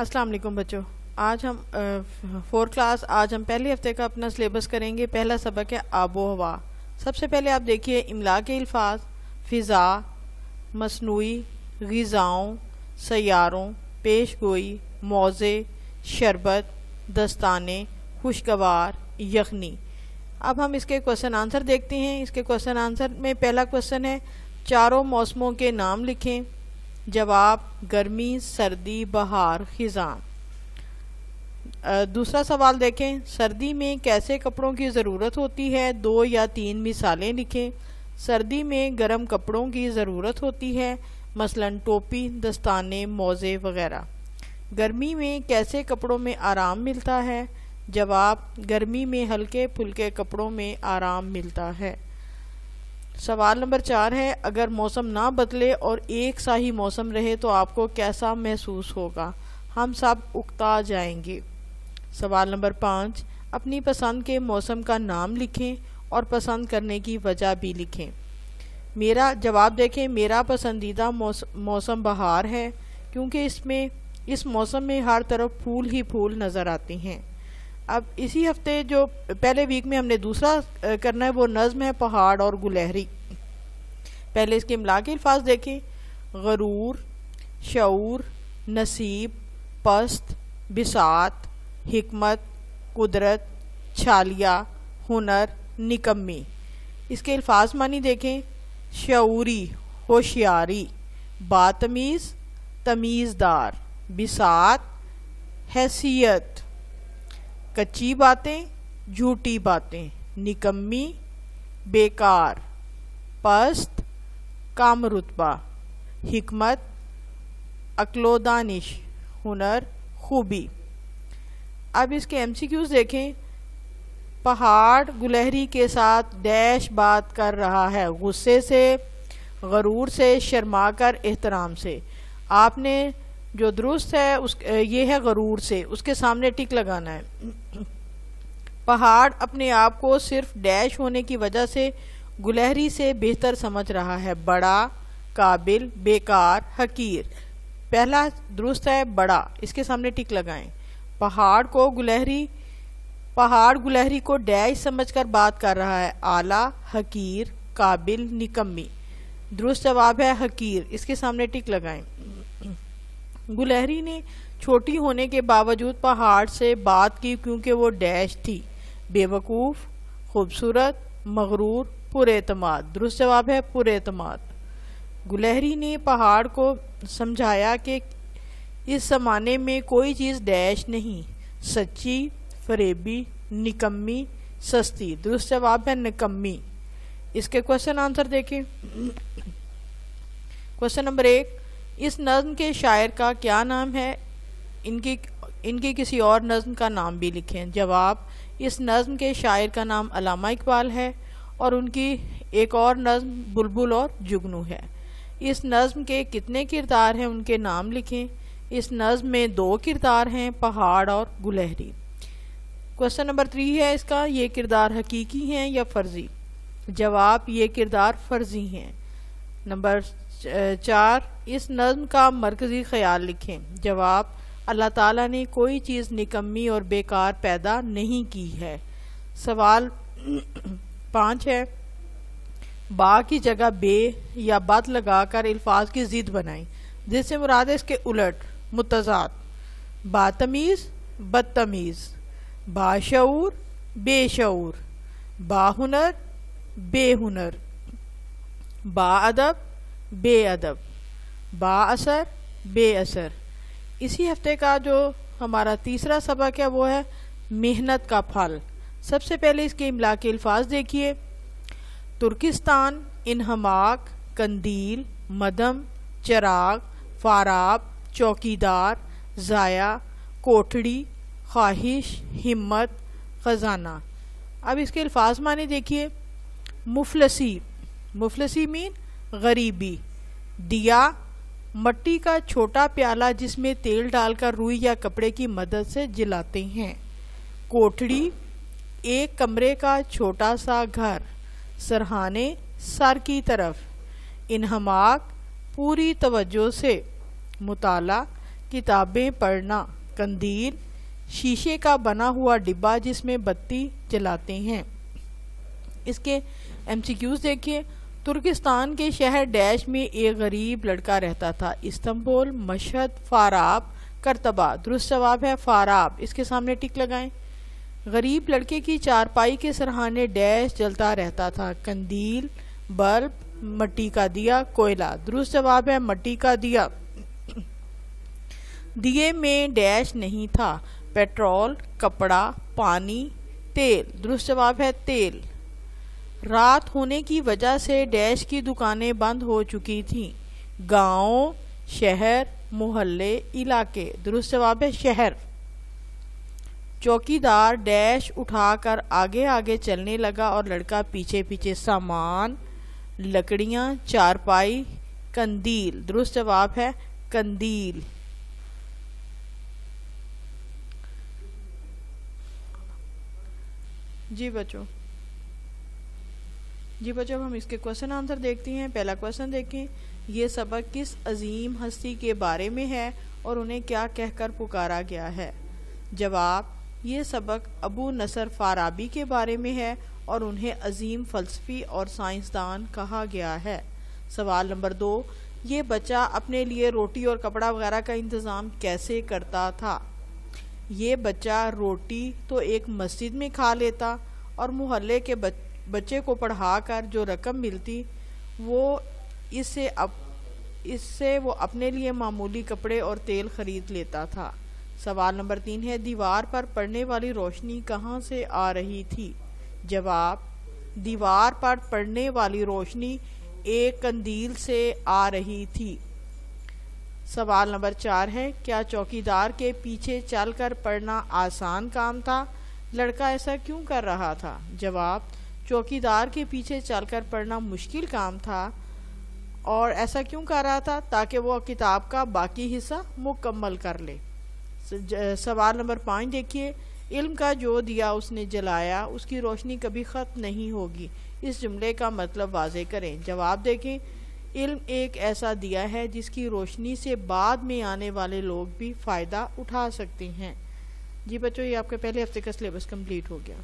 السلام علیکم بچوں. آج ہم آج ہم پہلے ہفتے کا اپنا سلیبس کریں گے. پہلا سبق ہے آب و ہوا. سب سے پہلے آپ دیکھیے املا کے الفاظ: فضا، مصنوعی، غذاؤں، سیاروں، پیش گوئی، موضع، شربت، دستانے، خوشگوار، یخنی. اب ہم اس کے کوشچن آنسر دیکھتے ہیں. اس کے کوشچن آنسر میں پہلا کوشچن ہے چاروں موسموں کے نام لکھیں. جواب: گرمی، سردی، بہار، خزاں. دوسرا سوال دیکھیں: سردی میں کیسے کپڑوں کی ضرورت ہوتی ہے؟ 2 یا 3 مثالیں لکھیں. سردی میں گرم کپڑوں کی ضرورت ہوتی ہے، مثلا ٹوپی، دستانے، موزے وغیرہ. گرمی میں کیسے کپڑوں میں آرام ملتا ہے؟ جواب: گرمی میں ہلکے پھلکے کپڑوں میں آرام ملتا ہے. سوال نمبر 4 ہے اگر موسم نہ بدلے اور ایک سا ہی موسم رہے تو آپ کو کیسا محسوس ہوگا؟ ہم سب اکتا جائیں گے. سوال نمبر 5 اپنی پسند کے موسم کا نام لکھیں اور پسند کرنے کی وجہ بھی لکھیں. جواب دیکھیں: میرا پسندیدہ موسم بہار ہے کیونکہ اس موسم میں ہر طرف پھول ہی پھول نظر آتے ہیں. اب اسی ہفتے جو پہلے ویک میں ہم نے دوسرا کرنا ہے وہ نظم ہے پہاڑ اور گلہری. پہلے اس کے املا کے الفاظ دیکھیں: غرور، شعور، نصیب، پست، بساط، حکمت، قدرت، چھالیا، ہنر، نکمی. اس کے الفاظ معنی دیکھیں: شعوری، ہوشیاری، باتمیز، تمیزدار، بساط، حیثیت، کچی باتیں، جھوٹی باتیں، نکمی، بیکار، پست، کم رتبہ، حکمت، عقل و دانش، ہنر، خوبی. اب اس کے ایم سی کیوز دیکھیں: پہاڑ گلہری کے ساتھ ڈیش بات کر رہا ہے، غصے سے، غرور سے، شرما کر، احترام سے. آپ نے جو درست ہے یہ ہے غرور سے، اس کے سامنے ٹک لگانا ہے. پہاڑ اپنے آپ کو صرف ڈیش ہونے کی وجہ سے گلہری سے بہتر سمجھ رہا ہے، بڑا، قابل، بیکار، حقیر. پہلا درست ہے بڑا، اس کے سامنے ٹک لگائیں. پہاڑ گلہری کو ڈیش سمجھ کر بات کر رہا ہے، اعلیٰ، حقیر، قابل، نکمی. درست جواب ہے حقیر، اس کے سامنے ٹک لگائیں. گلہری نے چھوٹی ہونے کے باوجود پہاڑ سے بات کی کیونکہ وہ ڈیش تھی، بے وقوف، خوبصورت، مغرور، پر اعتماد. درست جواب ہے پر اعتماد. گلہری نے پہاڑ کو سمجھایا کہ اس زمانے میں کوئی چیز ڈیش نہیں، سچی، فریبی، نکمی، سستی. درست جواب ہے نکمی. اس کے کوشچن آنسر دیکھیں. کوشچن نمبر 1 اس نظم کے شاعر کا کیا نام ہے؟ ان کی کسی اور نظم کا نام بھی لکھیں. جواب: اس نظم کے شاعر کا نام علامہ اقبال ہے اور ان کی ایک اور نظم بلبل اور جگنو ہے. اس نظم کے کتنے کردار ہیں ان کے نام لکھیں. اس نظم میں 2 کردار ہیں، پہاڑ اور گلہری. کوشچن نمبر 3 ہے اس کا: یہ کردار حقیقی ہیں یا فرضی؟ جواب: یہ کردار فرضی ہیں. نمبر 4 اس نظم کا مرکزی خیال لکھیں. جواب: اللہ تعالیٰ نے کوئی چیز نکمی اور بیکار پیدا نہیں کی ہے. سوال 5 ہے با کی جگہ بے یا بد لگا کر الفاظ کی ضد بنائیں جس سے مراد ہے اس کے الٹ، متضاد. باتمیز، بدتمیز، باشعور، بے شعور، باہنر، بے ہنر، با ادب، بے ادب، با اثر، بے اثر. اسی ہفتے کا جو ہمارا تیسرا سبق ہے وہ ہے محنت کا پھل. سب سے پہلے اس کے املا کے الفاظ دیکھیے: ترکستان، انہماک، قندیل، مدھم، چراغ، فاراب، چوکیدار، ضائع، کوٹھڑی، خواہش، ہمت، خزانہ. اب اس کے الفاظ معنی دیکھیے: مفلسی مین غریبی. دیا، مٹی کا چھوٹا پیالہ جس میں تیل ڈال کر روئی یا کپڑے کی مدد سے جلاتے ہیں. کوٹھڑی، ایک کمرے کا چھوٹا سا گھر. سرہانے، سر کی طرف. انہماک، پوری توجہ سے. مطالعہ، کتابیں پڑھنا. قندیل شیشے کا بنا ہوا ڈبہ جس میں بتی جلاتے ہیں. اس کے MCQs دیکھیے. ترکستان کے شہر ڈیش میں ایک غریب لڑکا رہتا تھا. استنبول، مشہد، فاراب، کرتبہ. درست جواب ہے فاراب. اس کے سامنے ٹک لگائیں. غریب لڑکے کی چارپائی کے سرہانے ڈیش جلتا رہتا تھا. قندیل، بلب، مٹی کا دیا، کوئلہ. درست جواب ہے مٹی کا دیا. دیے میں ڈیش نہیں تھا. پیٹرول، کپڑا، پانی، تیل. درست جواب ہے تیل. رات ہونے کی وجہ سے ڈیش کی دکانیں بند ہو چکی تھیں. گاؤں، شہر، محلے، علاقے. درست جواب ہے شہر. چوکیدار ڈیش اٹھا کر آگے آگے چلنے لگا اور لڑکا پیچھے پیچھے. سامان، لکڑیاں، چارپائی، قندیل. درست جواب ہے قندیل. جی بچوں اب ہم اس کے کوشچن آنسر دیکھتے ہیں. پہلا کوشچن دیکھیں. یہ سبق کس عظیم ہستی کے بارے میں ہے اور انہیں کیا کہہ کر پکارا گیا ہے؟ جواب: یہ سبق ابو نصر فارابی کے بارے میں ہے اور انہیں عظیم فلسفی اور سائنسدان کہا گیا ہے. سوال نمبر 2. یہ بچہ اپنے لیے روٹی اور کپڑا وغیرہ کا انتظام کیسے کرتا تھا؟ یہ بچہ روٹی تو ایک مسجد میں کھا لیتا اور محلے کے بچے کو پڑھا کر جو رقم ملتی اس سے وہ اپنے لیے معمولی کپڑے اور تیل خرید لیتا تھا. سوال نمبر 3 ہے. دیوار پر پڑنے والی روشنی کہاں سے آ رہی تھی؟ جواب: دیوار پر پڑنے والی روشنی ایک قندیل سے آ رہی تھی. سوال نمبر 4 ہے. کیا چوکیدار کے پیچھے چل کر پڑھنا آسان کام تھا؟ لڑکا ایسا کیوں کر رہا تھا؟ جواب: چوکیدار کے پیچھے چل کر پڑھنا مشکل کام تھا. اور ایسا کیوں کر رہا تھا؟ تاکہ وہ کتاب کا باقی حصہ مکمل کر لے. سوال نمبر 5 دیکھیے. علم کا جو دیا اس نے جلایا اس کی روشنی کبھی ختم نہیں ہوگی. اس جملے کا مطلب واضح کریں. جواب دیکھیں. علم ایک ایسا دیا ہے جس کی روشنی سے بعد میں آنے والے لوگ بھی فائدہ اٹھا سکتے ہیں. جی بچوں، یہ آپ کے پہلے ہفتے کا سلیبس کمپلیٹ ہو گیا.